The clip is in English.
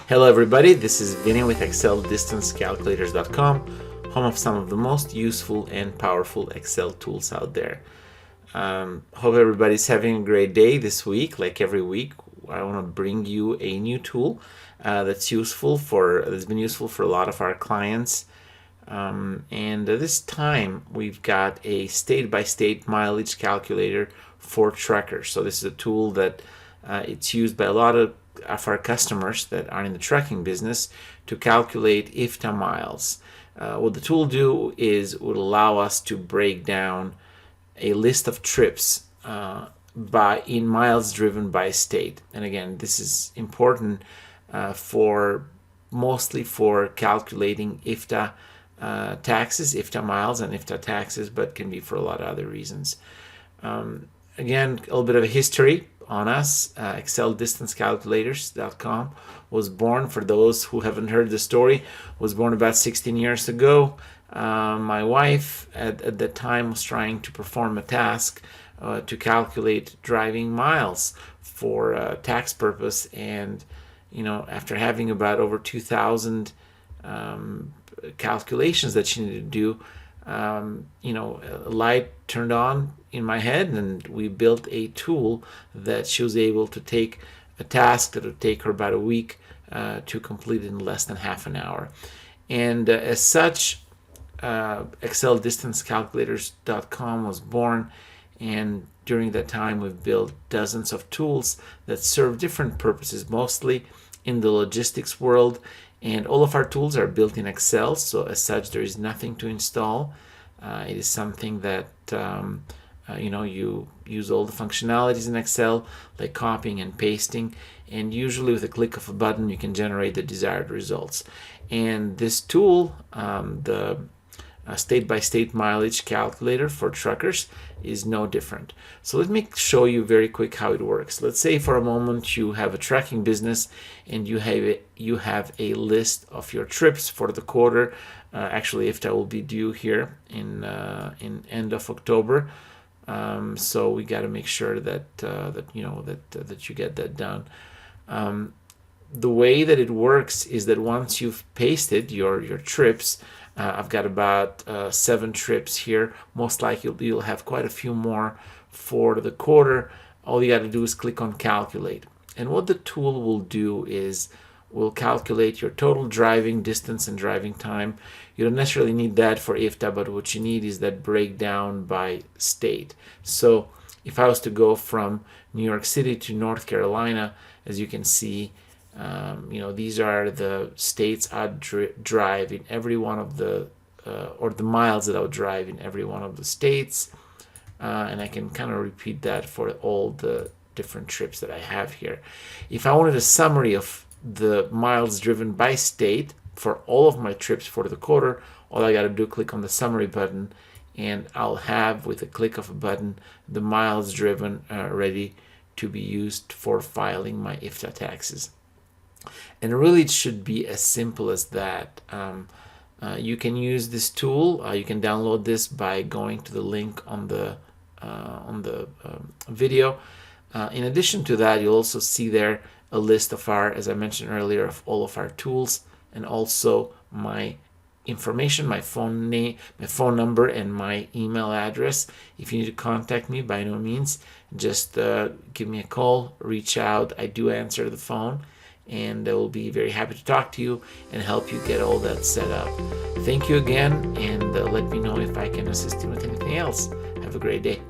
Hello everybody, this is Vinny with ExcelDistanceCalculators.com, home of some of the most useful and powerful Excel tools out there. Hope everybody's having a great day this week. Like every week, I want to bring you a new tool that's been useful for a lot of our clients. And this time we've got a state-by-state mileage calculator for truckers. So this is a tool that it's used by a lot of our customers that are in the trucking business to calculate IFTA miles. What the tool would allow us to break down a list of trips in miles driven by state. And again, this is important mostly for calculating IFTA taxes, IFTA miles and IFTA taxes, but can be for a lot of other reasons. Again, a little bit of a history on us. ExcelDistanceCalculators.com was born, for those who haven't heard the story, was born about 16 years ago. My wife at the time was trying to perform a task to calculate driving miles for tax purpose, and after having about over 2,000 calculations that she needed to do, a light turned on in my head, and we built a tool that she was able to take a task that would take her about a week to complete in less than half an hour. And as such, ExcelDistanceCalculators.com was born, and during that time we've built dozens of tools that serve different purposes, mostly in the logistics world. And all of our tools are built in Excel, so as such there is nothing to install. It is something that you use all the functionalities in Excel, like copying and pasting, and usually with a click of a button you can generate the desired results. And this tool, the state-by-state mileage calculator for truckers, is no different. So let me show you very quick how it works. Let's say for a moment you have a trucking business and you have a list of your trips for the quarter. Actually, IFTA will be due here in end of October. So we got to make sure that you get that done. The way that it works is that once you've pasted your trips, I've got about 7 trips here. Most likely you'll have quite a few more for the quarter. All you got to do is click on calculate. And what the tool will do is will calculate your total driving distance and driving time. You don't necessarily need that for IFTA, but what you need is that breakdown by state. So if I was to go from New York City to North Carolina, as you can see, these are the states I'd drive in every one of the, or the miles that I would drive in every one of the states. And I can kind of repeat that for all the different trips that I have here. If I wanted a summary of the miles driven by state for all of my trips for the quarter, all I got to do, click on the summary button, and I'll have, with a click of a button, the miles driven ready to be used for filing my IFTA taxes. And really it should be as simple as that. You can use this tool. You can download this by going to the link on the video. In addition to that, you'll also see there a list of as I mentioned earlier, of all of our tools, and also my information, my phone name, my phone number, and my email address. If you need to contact me, by no means, just give me a call, reach out. I do answer the phone, and I will be very happy to talk to you and help you get all that set up. Thank you again, and let me know if I can assist you with anything else. Have a great day.